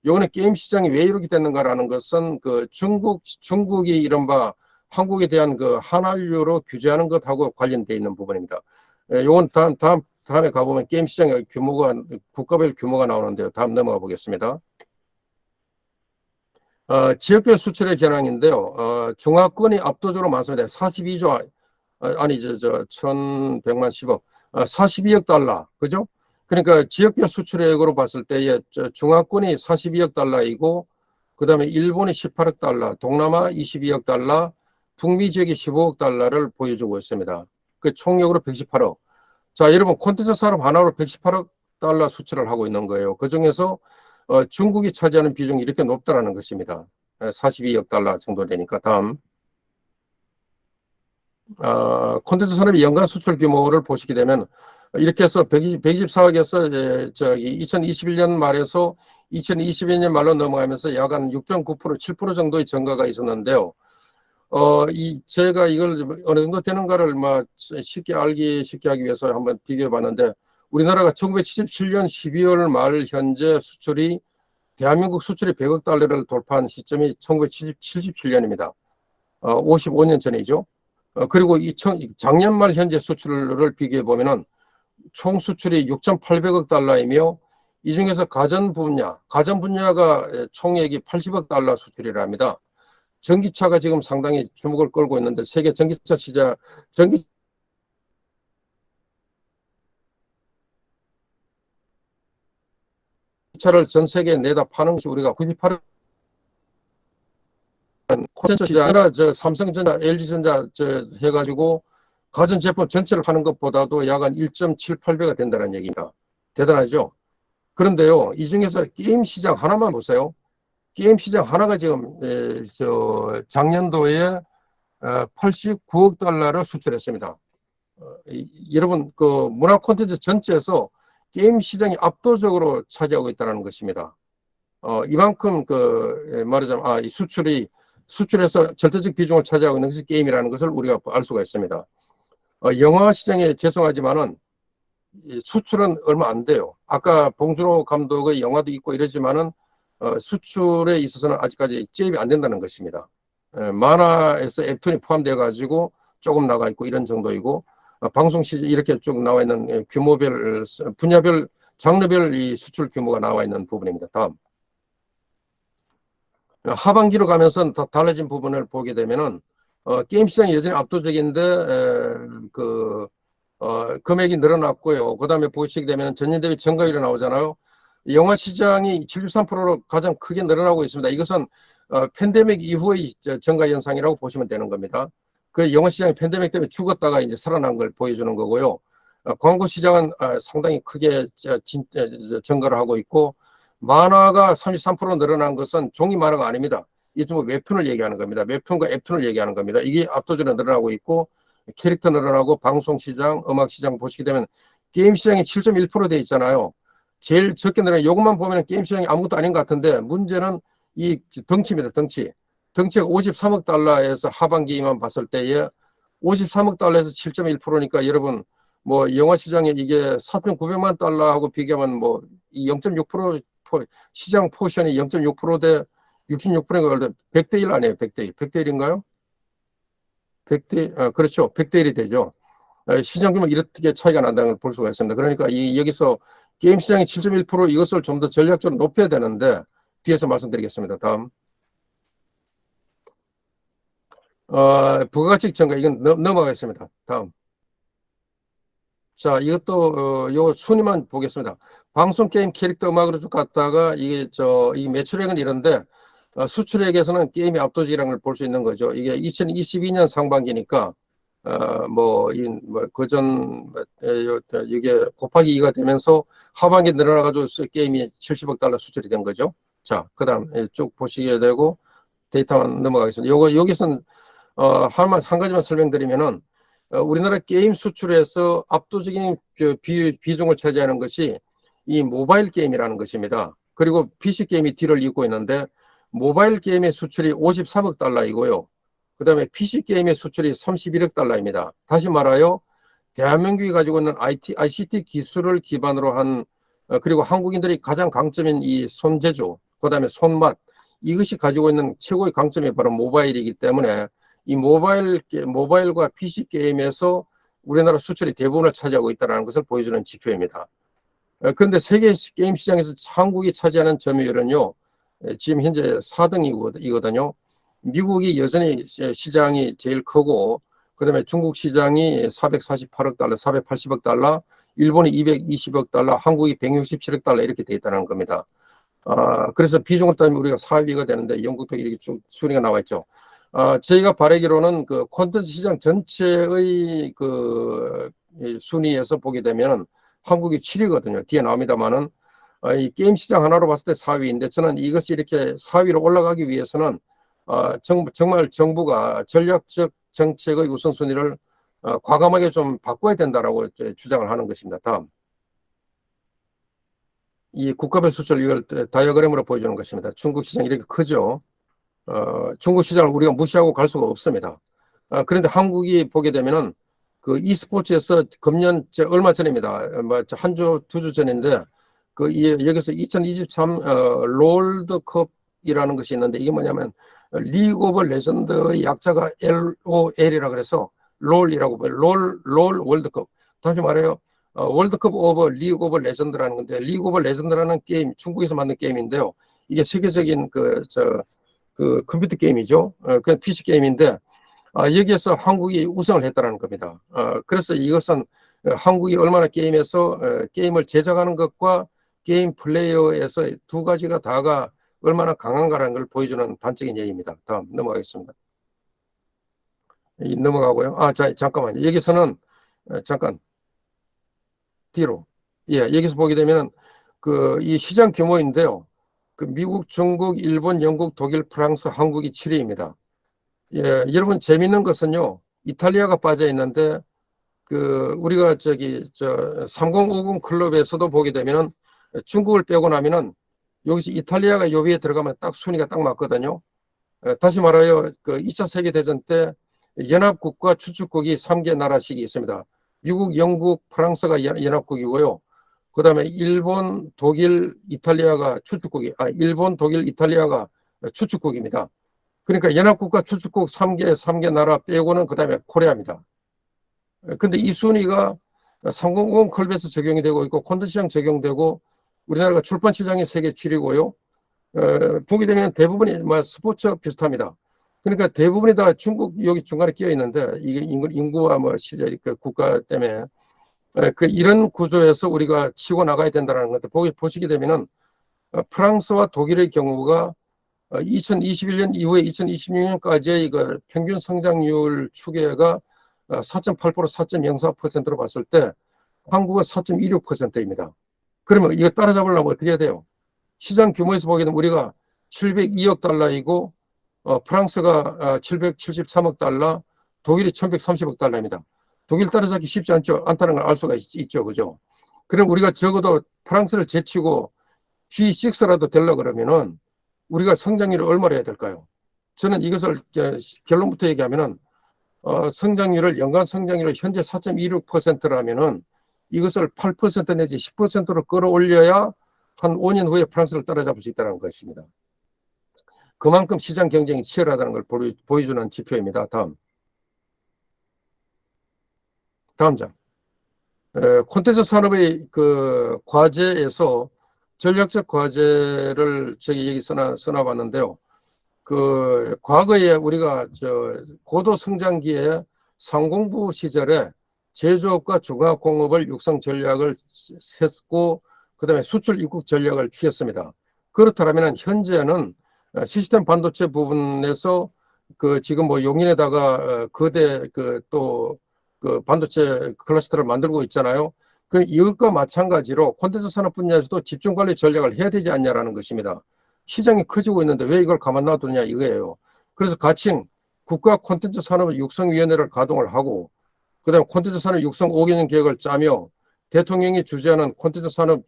요거는 게임 시장이 왜 이렇게 됐는가라는 것은 그 중국이 이른바 한국에 대한 그 한한류로 규제하는 것하고 관련돼 있는 부분입니다. 요건 다음에 가보면 게임 시장의 규모가 국가별 규모가 나오는데요. 다음 넘어가 보겠습니다. 지역별 수출의 현황인데요. 중화권이 압도적으로 많습니다. 42조, 아니, 1100만 10억, 42억 달러. 그죠? 그러니까 지역별 수출액으로 봤을 때에 중화권이 42억 달러이고, 그 다음에 일본이 18억 달러, 동남아 22억 달러, 북미 지역이 15억 달러를 보여주고 있습니다. 그 총력으로 118억. 자, 여러분, 콘텐츠 산업 하나로 118억 달러 수출을 하고 있는 거예요. 그 중에서 중국이 차지하는 비중이 이렇게 높다라는 것입니다. 42억 달러 정도 되니까. 다음. 콘텐츠 산업의 연간 수출 규모를 보시게 되면 이렇게 해서 124억에서 저기 2021년 말에서 2022년 말로 넘어가면서 약 한 6.9%, 7% 정도의 증가가 있었는데요. 제가 이걸 어느 정도 되는가를 쉽게 하기 위해서 한번 비교해 봤는데, 우리나라가 1977년 12월 말 현재 수출이 대한민국 수출이 100억 달러를 돌파한 시점이 1977년입니다. 55년 전이죠. 그리고 작년 말 현재 수출을 비교해 보면은 총 수출이 6,800억 달러이며 이 중에서 가전 분야가 총액이 80억 달러 수출이랍니다. 전기차가 지금 상당히 주목을 끌고 있는데 세계 전기차 시장, 전기차를 전 세계에 내다 파는 것이 우리가 98억 콘텐츠 시장이라 삼성전자, LG전자 해가지고 가전제품 전체를 파는 것보다도 약 한 1.78배가 된다는 얘기입니다. 대단하죠? 그런데요, 이 중에서 게임 시장 하나만 보세요. 게임 시장 하나가 지금 작년도에 89억 달러를 수출했습니다. 여러분, 그 문화 콘텐츠 전체에서 게임 시장이 압도적으로 차지하고 있다는 것입니다. 이만큼 말하자면 이 수출에서 절대적 비중을 차지하고 있는 것이 게임이라는 것을 우리가 알 수가 있습니다. 영화 시장에 죄송하지만은 수출은 얼마 안 돼요. 아까 봉준호 감독의 영화도 있고 이러지만은 수출에 있어서는 아직까지 제입이 안 된다는 것입니다. 만화에서 웹툰이 포함되어 가지고 조금 나가 있고 이런 정도이고, 방송 시장 이렇게 쭉 나와 있는 규모별, 분야별, 장르별 이 수출 규모가 나와 있는 부분입니다. 다음. 하반기로 가면서 더 달라진 부분을 보게 되면은 게임 시장이 여전히 압도적인데 금액이 늘어났고요. 그다음에 보시게 되면 전년 대비 증가율이 나오잖아요. 영화 시장이 73%로 가장 크게 늘어나고 있습니다. 이것은 팬데믹 이후의 증가 현상이라고 보시면 되는 겁니다. 그 영화 시장이 팬데믹 때문에 죽었다가 이제 살아난 걸 보여주는 거고요. 광고 시장은 상당히 크게 증가를 하고 있고, 만화가 33% 늘어난 것은 종이 만화가 아닙니다. 이게 뭐 웹툰을 얘기하는 겁니다. 웹툰과 웹툰을 얘기하는 겁니다. 이게 압도적으로 늘어나고 있고, 캐릭터 늘어나고 방송 시장, 음악 시장 보시게 되면 게임 시장이 7.1%돼 있잖아요. 제일 적게 늘어나 이것만 보면 게임 시장이 아무것도 아닌 것 같은데, 문제는 이 덩치입니다. 덩치가 53억 달러에서 하반기만 봤을 때에 53억 달러에서 7.1%니까 여러분, 뭐 영화 시장에 이게 4,900만 달러하고 비교하면 뭐 이 0.6% 시장 포션이 0.6%대 66%가 100대 1 아니에요? 100대 1. 100대 1인가요? 100대, 그렇죠. 100대 1이 되죠. 시장 규모 이렇게 차이가 난다는 걸 볼 수가 있습니다. 그러니까 여기서 게임 시장이 7.1% 이것을 좀 더 전략적으로 높여야 되는데 뒤에서 말씀드리겠습니다. 다음. 부가가치 증가 이건 넘어가겠습니다. 다음. 자, 이것도 요 순위만 보겠습니다. 방송 게임 캐릭터 음악으로 쭉 갔다가 이 매출액은 이런데 수출액에서는 게임이 압도적이라는 걸 볼 수 있는 거죠. 이게 2022년 상반기니까 그전 이게 곱하기 2가 되면서 하반기 늘어나가지고 게임이 70억 달러 수출이 된 거죠. 자, 그다음 쭉 보시게 되고 데이터만 넘어가겠습니다. 여기서는 한 가지만 설명드리면은 우리나라 게임 수출에서 압도적인 비중을 차지하는 것이 이 모바일 게임이라는 것입니다. 그리고 PC 게임이 뒤를 잇고 있는데 모바일 게임의 수출이 53억 달러이고요. 그 다음에 PC 게임의 수출이 31억 달러입니다. 다시 말하여 대한민국이 가지고 있는 ICT 기술을 기반으로 한 그리고 한국인들이 가장 강점인 이 손재주, 그 다음에 손맛 이것이 가지고 있는 최고의 강점이 바로 모바일이기 때문에 이 모바일과 PC 게임에서 우리나라 수출이 대부분을 차지하고 있다는 것을 보여주는 지표입니다. 그런데 세계 게임 시장에서 한국이 차지하는 점유율은요, 지금 현재 4등이거든요. 미국이 여전히 시장이 제일 크고, 그 다음에 중국 시장이 448억 달러, 480억 달러, 일본이 220억 달러, 한국이 167억 달러 이렇게 돼 있다는 겁니다. 그래서 비중을 따지면 우리가 4위가 되는데 영국도 이렇게 쭉 순위가 나와 있죠. 저희가 바라기로는 그 콘텐츠 시장 전체의 그 순위에서 보게 되면 한국이 7위거든요. 뒤에 나옵니다만은 이 게임 시장 하나로 봤을 때 4위인데 저는 이것이 이렇게 4위로 올라가기 위해서는 정말 정부가 전략적 정책의 우선순위를 과감하게 좀 바꿔야 된다라고 주장을 하는 것입니다. 다음. 이 국가별 수출 이걸 다이어그램으로 보여주는 것입니다. 중국 시장이 이렇게 크죠. 중국 시장을 우리가 무시하고 갈 수가 없습니다. 그런데 한국이 보게 되면은 그 e스포츠에서 금년 얼마 전입니다. 한 주, 두 주 전인데 여기서 2023 롤드컵이라는 것이 있는데 이게 뭐냐면 리그 오브 레전드의 약자가 LOL이라 그래서 롤이라고 봐요. 롤 월드컵. 다시 말해요. 월드컵 오브 리그 오브 레전드라는 건데 리그 오브 레전드라는 게임 중국에서 만든 게임인데요. 이게 세계적인 그 컴퓨터 게임이죠. 그 PC 게임인데 여기에서 한국이 우승을 했다는 겁니다. 그래서 이것은 한국이 얼마나 게임에서 게임을 제작하는 것과 게임 플레이어에서 두 가지가 다가 얼마나 강한가라는 걸 보여주는 단적인 예입니다. 다음 넘어가겠습니다. 넘어가고요. 잠깐만요. 여기서는 잠깐 뒤로. 여기서 보게 되면 이 시장 규모인데요. 그 미국, 중국, 일본, 영국, 독일, 프랑스, 한국이 7위입니다. 여러분 재미있는 것은요. 이탈리아가 빠져 있는데 우리가 3050 클럽에서도 보게 되면은 중국을 빼고 나면은 여기서 이탈리아가 요 위에 들어가면 딱 순위가 딱 맞거든요. 다시 말하여 2차 세계대전 때 연합국과 추축국이 3개 나라씩이 있습니다. 미국, 영국, 프랑스가 연합국이고요. 그 다음에 일본, 독일, 이탈리아가 일본, 독일, 이탈리아가 추축국입니다. 그러니까 연합국과 추축국 3개 나라 빼고는 그 다음에 코리아입니다. 근데 이 순위가 3050 클럽에서 적용이 되고 있고 콘텐츠 시장 적용되고 우리나라가 출판 시장이 세계 7위고요. 보게 되면 대부분이 스포츠 비슷합니다. 그러니까 대부분이 다 중국 여기 중간에 끼어 있는데 이게 인구와 시절 국가 때문에 이런 구조에서 우리가 치고 나가야 된다는 것들 보시게 되면은 프랑스와 독일의 경우가 2021년 이후에 2026년까지의 평균 성장률 추계가 4.8%, 4.04%로 봤을 때 한국은 4.26%입니다. 그러면 이거 따라잡으려면 어떻게 해야 돼요? 시장 규모에서 보게 되면 우리가 702억 달러이고 프랑스가 773억 달러, 독일이 1130억 달러입니다. 독일 따라잡기 쉽지 않다는 걸 알 수가 있죠. 그죠? 그럼 우리가 적어도 프랑스를 제치고 G6라도 되려 그러면은 우리가 성장률을 얼마나 해야 될까요? 저는 이것을 결론부터 얘기하면은 성장률을 연간 성장률을 현재 4.26%라면은 이것을 8% 내지 10%로 끌어올려야 한 5년 후에 프랑스를 따라잡을 수 있다는 것입니다. 그만큼 시장 경쟁이 치열하다는 걸 보여주는 지표입니다. 다음 장. 콘텐츠 산업의 그 과제에서 전략적 과제를 여기 써놔봤는데요. 그 과거에 우리가 고도 성장기에 상공부 시절에 제조업과 중화공업을 육성 전략을 했고, 그다음에 수출 입국 전략을 취했습니다. 그렇다면 현재는 시스템 반도체 부분에서 그 지금 뭐 용인에다가 거대 그 반도체 클러스터를 만들고 있잖아요. 그 이것과 마찬가지로 콘텐츠 산업 분야에서도 집중 관리 전략을 해야 되지 않냐라는 것입니다. 시장이 커지고 있는데 왜 이걸 가만 놔두냐 이거예요. 그래서 가칭 국가 콘텐츠 산업 육성위원회를 가동을 하고, 그다음에 콘텐츠 산업 육성 5개년 계획을 짜며 대통령이 주재하는 콘텐츠 산업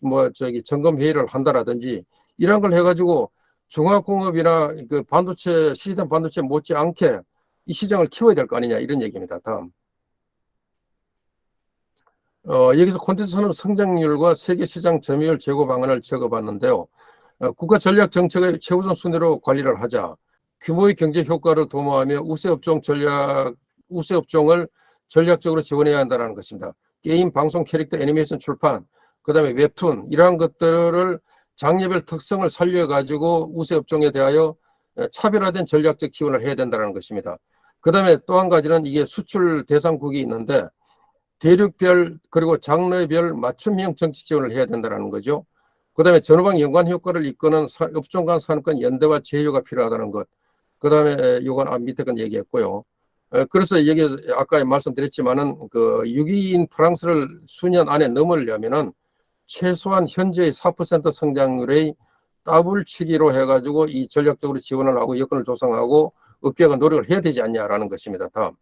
점검 회의를 한다라든지 이런 걸 해가지고 중화공업이나 그 반도체 시스템 반도체 못지않게 이 시장을 키워야 될 거 아니냐 이런 얘기입니다. 다음. 여기서 콘텐츠 산업 성장률과 세계 시장 점유율 제고 방안을 적어봤는데요. 국가 전략 정책의 최우선 순위로 관리를 하자. 규모의 경제 효과를 도모하며 우세업종을 전략적으로 지원해야 한다는 것입니다. 게임, 방송, 캐릭터, 애니메이션 출판, 그다음에 웹툰 이러한 것들을 장르별 특성을 살려가지고 우세업종에 대하여 차별화된 전략적 지원을 해야 된다는 것입니다. 그다음에 또 한 가지는 이게 수출 대상국이 있는데 대륙별 그리고 장르별 맞춤형 정치 지원을 해야 된다는 거죠. 그다음에 전후방 연관 효과를 이끄는 업종 간 산업 간 연대와 제휴가 필요하다는 것. 그다음에 이건 밑에 건 얘기했고요. 그래서 여기 아까 말씀드렸지만은 그 6위인 프랑스를 수년 안에 넘으려면은 최소한 현재의 4% 성장률의 더블치기로 해가지고 이 전략적으로 지원을 하고 여건을 조성하고 업계가 노력을 해야 되지 않냐라는 것입니다. 다음.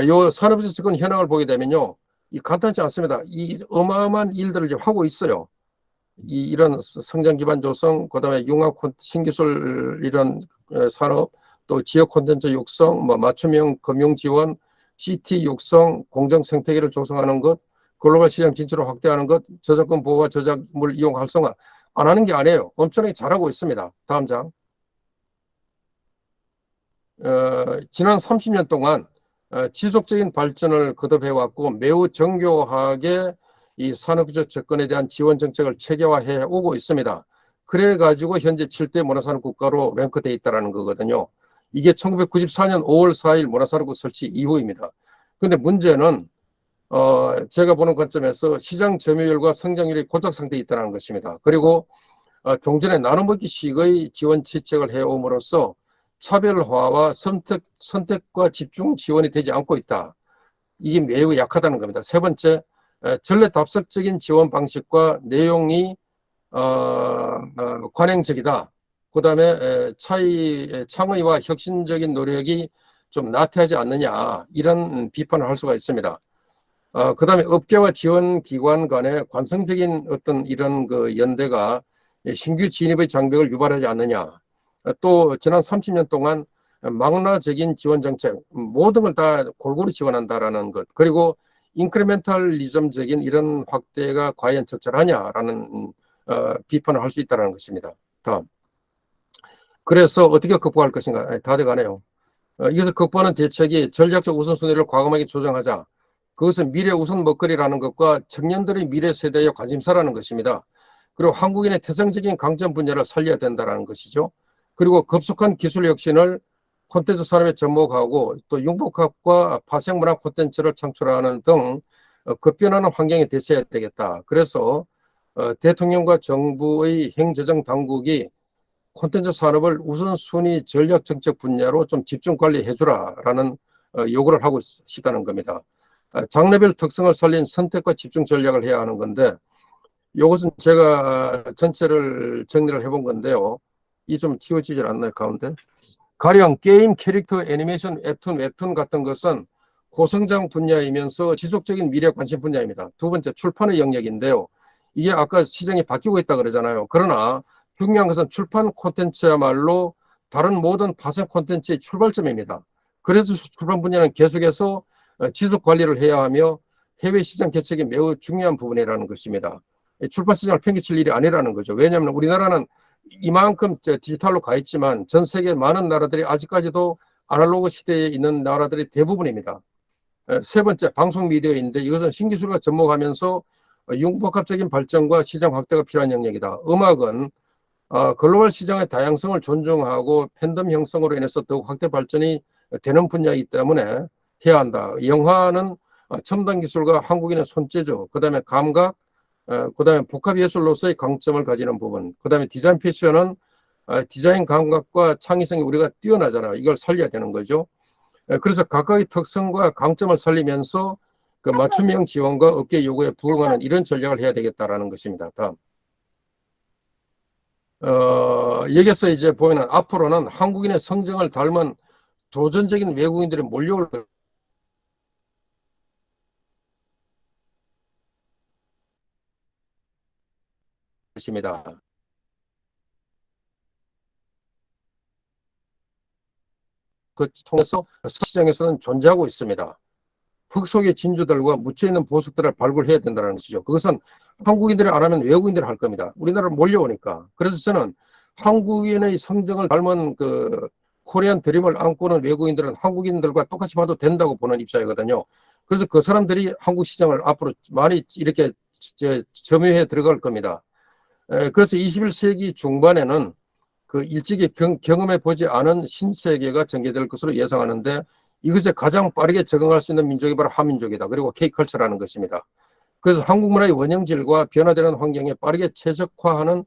요 산업에서 지금 현황을 보게 되면요. 이 간단치 않습니다. 이 어마어마한 일들을 이제 하고 있어요. 이런 성장 기반 조성, 그다음에 융합 신기술 이런 산업, 또 지역 콘텐츠 육성, 뭐 맞춤형 금융 지원, CT 육성, 공정 생태계를 조성하는 것, 글로벌 시장 진출을 확대하는 것, 저작권 보호와 저작물 이용 활성화 안 하는 게 아니에요. 엄청나게 잘하고 있습니다. 다음 장. 지난 30년 동안 지속적인 발전을 거듭해왔고 매우 정교하게 이 산업적 접근에 대한 지원 정책을 체계화해 오고 있습니다. 그래가지고 현재 7대 문화산업 국가로 랭크되어 있다는 거거든요. 이게 1994년 5월 4일 문화산업국 설치 이후입니다. 근데 문제는 제가 보는 관점에서 시장 점유율과 성장률이 고작 상태에 있다는 것입니다. 그리고 종전에 나눠먹기식의 지원 지책을 해옴으로써 차별화와 선택과 집중 지원이 되지 않고 있다. 이게 매우 약하다는 겁니다. 세 번째, 전례답석적인 지원 방식과 내용이 관행적이다. 그 다음에 창의와 혁신적인 노력이 좀 나태하지 않느냐 이런 비판을 할 수가 있습니다. 그 다음에 업계와 지원기관 간의 관성적인 어떤 이런 그 연대가 신규 진입의 장벽을 유발하지 않느냐. 또 지난 30년 동안 망라적인 지원 정책 모든 걸 다 골고루 지원한다라는 것, 그리고 인크리멘탈리즘적인 이런 확대가 과연 적절하냐라는 비판을 할 수 있다는 것입니다. 다음. 그래서 어떻게 극복할 것인가? 다 돼가네요. 이것을 극복하는 대책이 전략적 우선순위를 과감하게 조정하자. 그것은 미래 우선 먹거리라는 것과 청년들의 미래 세대의 관심사라는 것입니다. 그리고 한국인의 태생적인 강점 분야를 살려야 된다는 것이죠. 그리고 급속한 기술 혁신을 콘텐츠 산업에 접목하고 또 융복합과 파생문화 콘텐츠를 창출하는 등 급변하는 환경에 대처해야 되겠다. 그래서 대통령과 정부의 행정정 당국이 콘텐츠 산업을 우선순위 전략 정책 분야로 좀 집중 관리해 주라라는 요구를 하고 싶다는 겁니다. 장르별 특성을 살린 선택과 집중 전략을 해야 하는 건데 이것은 제가 전체를 정리를 해본 건데요. 이 좀 지워지질 않나요, 가운데? 가령 게임, 캐릭터, 애니메이션, 웹툰 같은 것은 고성장 분야이면서 지속적인 미래 관심 분야입니다. 두 번째, 출판의 영역인데요. 이게 아까 시장이 바뀌고 있다 그러잖아요. 그러나 중요한 것은 출판 콘텐츠야말로 다른 모든 파생 콘텐츠의 출발점입니다. 그래서 출판 분야는 계속해서 지속 관리를 해야 하며 해외 시장 개척이 매우 중요한 부분이라는 것입니다. 출판 시장을 팽개칠 일이 아니라는 거죠. 왜냐하면 우리나라는 이만큼 디지털로 가 있지만 전 세계 많은 나라들이 아직까지도 아날로그 시대에 있는 나라들이 대부분입니다. 세 번째, 방송 미디어인데 이것은 신기술과 접목하면서 융복합적인 발전과 시장 확대가 필요한 영역이다. 음악은 글로벌 시장의 다양성을 존중하고 팬덤 형성으로 인해서 더욱 확대 발전이 되는 분야이기 때문에 해야 한다. 영화는 첨단 기술과 한국인의 손재주, 그 다음에 감각, 그 다음에 복합예술로서의 강점을 가지는 부분, 그 다음에 디자인 패션은 디자인 감각과 창의성이 우리가 뛰어나잖아요. 이걸 살려야 되는 거죠. 그래서 각각의 특성과 강점을 살리면서 그 맞춤형 지원과 업계 요구에 부응하는 이런 전략을 해야 되겠다라는 것입니다. 다음. 여기서 이제 보이는 앞으로는 한국인의 성정을 닮은 도전적인 외국인들이 몰려올 것입니다. 그 통해서 시장에서는 존재하고 있습니다. 흙 속의 진주들과 묻혀있는 보석들을 발굴해야 된다는 것이죠. 그것은 한국인들이 안 하면 외국인들이 할 겁니다. 우리나라로 몰려오니까. 그래서 저는 한국인의 성정을 닮은 그 코리안 드림을 안고는 외국인들은 한국인들과 똑같이 봐도 된다고 보는 입장이거든요. 그래서 그 사람들이 한국 시장을 앞으로 많이 이렇게 점유해 들어갈 겁니다. 그래서 21세기 중반에는 그 일찍이 경험해 보지 않은 신세계가 전개될 것으로 예상하는데 이것에 가장 빠르게 적응할 수 있는 민족이 바로 한민족이다. 그리고 K컬처라는 것입니다. 그래서 한국 문화의 원형질과 변화되는 환경에 빠르게 최적화하는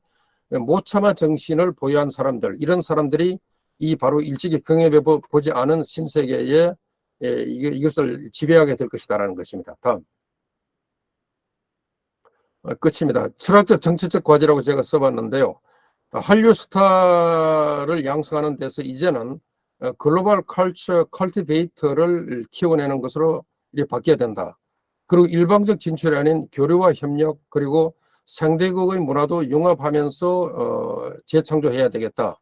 모참화 정신을 보유한 사람들, 이런 사람들이 이 바로 일찍이 경험해 보지 않은 신세계에 이것을 지배하게 될 것이다라는 것입니다. 다음. 끝입니다. 철학적 정치적 과제라고 제가 써봤는데요. 한류 스타를 양성하는 데서 이제는 글로벌 컬처 컬티베이터를 키워내는 것으로 이렇게 바뀌어야 된다. 그리고 일방적 진출이 아닌 교류와 협력, 그리고 상대국의 문화도 융합하면서 재창조해야 되겠다.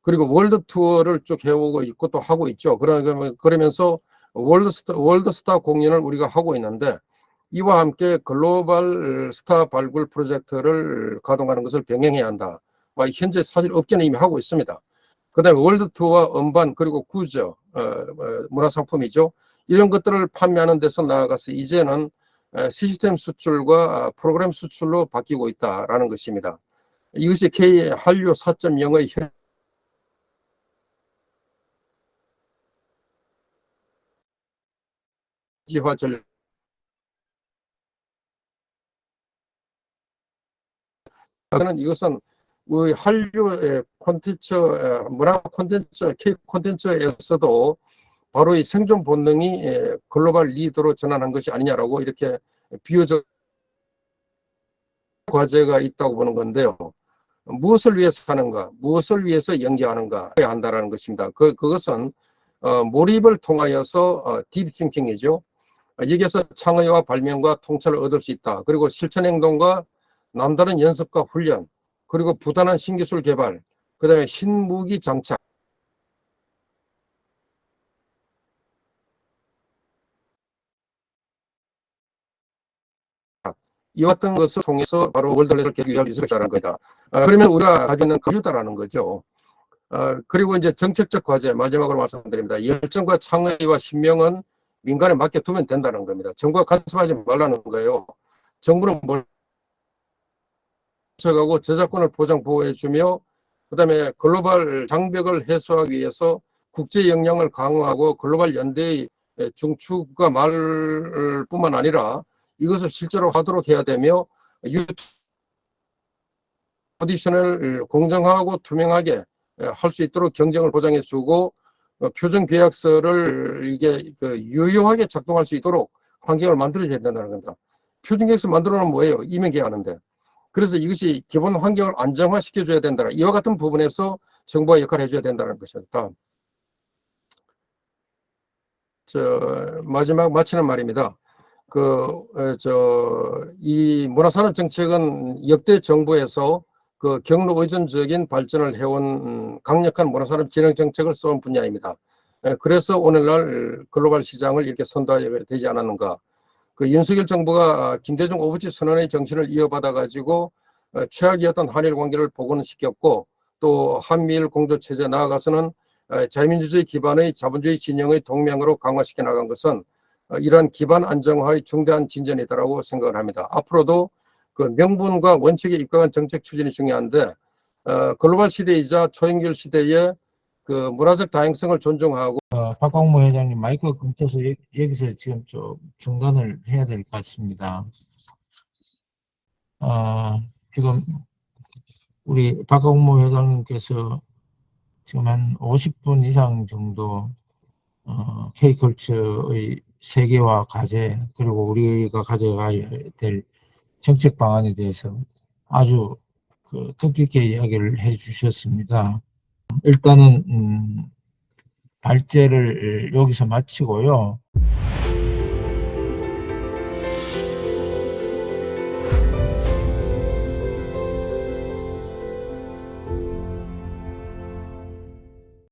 그리고 월드 투어를 쭉 해오고 있고 또 하고 있죠. 그러면서 월드 스타 공연을 우리가 하고 있는데 이와 함께 글로벌 스타 발굴 프로젝트를 가동하는 것을 병행해야 한다. 현재 사실 업계는 이미 하고 있습니다. 그 다음에 월드 투어와 음반 그리고 구저, 문화상품이죠. 이런 것들을 판매하는 데서 나아가서 이제는 시스템 수출과 프로그램 수출로 바뀌고 있다라는 것입니다. 이것이 K 한류 4.0의 현지화 전략. 이것은 우리 한류의 콘텐츠, 문화 콘텐츠, K 콘텐츠에서도 바로 이 생존 본능이 글로벌 리더로 전환한 것이 아니냐라고 이렇게 비유적 과제가 있다고 보는 건데요. 무엇을 위해서 하는가, 무엇을 위해서 연기하는가 해야 한다는 것입니다. 그것은 몰입을 통하여서 딥싱킹이죠. 여기에서 창의와 발명과 통찰을 얻을 수 있다. 그리고 실천 행동과 남다른 연습과 훈련, 그리고 부단한 신기술 개발, 그 다음에 신무기 장착, 이와 같은 것을 통해서 바로 월드레스를 개발할 수 있다는 거다. 그러면 우리가 가지고 있는 가유다라는 거죠. 그리고 이제 정책적 과제 마지막으로 말씀드립니다. 열정과 창의와 신명은 민간에 맡겨두면 된다는 겁니다. 정부가 간섭하지 말라는 거예요. 정부는 뭘 가고 저작권을 보장 보호해주며 그다음에 글로벌 장벽을 해소하기 위해서 국제 역량을 강화하고 글로벌 연대의 중추가 말 뿐만 아니라 이것을 실제로 하도록 해야 되며 오디션을 공정하고 투명하게 할 수 있도록 경쟁을 보장해 주고 표준 계약서를 이게 유효하게 작동할 수 있도록 환경을 만들어줘야 된다는 겁니다. 표준 계약서 만들어 놓으면 뭐예요? 이면 계약하는데. 그래서 이것이 기본 환경을 안정화시켜줘야 된다. 이와 같은 부분에서 정부가 역할을 해줘야 된다는 것입니다. 마지막 마치는 말입니다. 이 문화산업 정책은 역대 정부에서 그 경로 의존적인 발전을 해온 강력한 문화산업 진흥 정책을 써온 분야입니다. 그래서 오늘날 글로벌 시장을 이렇게 선도하게 되지 않았는가. 그 윤석열 정부가 김대중 오부치 선언의 정신을 이어받아 가지고 최악이었던 한일 관계를 복원시켰고 또 한미일 공조체제 나아가서는 자유민주주의 기반의 자본주의 진영의 동맹으로 강화시켜 나간 것은 이러한 기반 안정화의 중대한 진전이다라고 생각을 합니다. 앞으로도 그 명분과 원칙에 입각한 정책 추진이 중요한데 글로벌 시대이자 초연결 시대에 그 문화적 다양성을 존중하고 박광무 회장님 마이크가 끊겨서 여기서 지금 좀 중단을 해야 될 것 같습니다. 지금 우리 박광무 회장님께서 지금 한 50분 이상 정도 K컬처의 세계화 과제 그리고 우리가 가져가야 될 정책 방안에 대해서 아주 뜻깊게 이야기를 해 주셨습니다. 일단은 발제를 여기서 마치고요.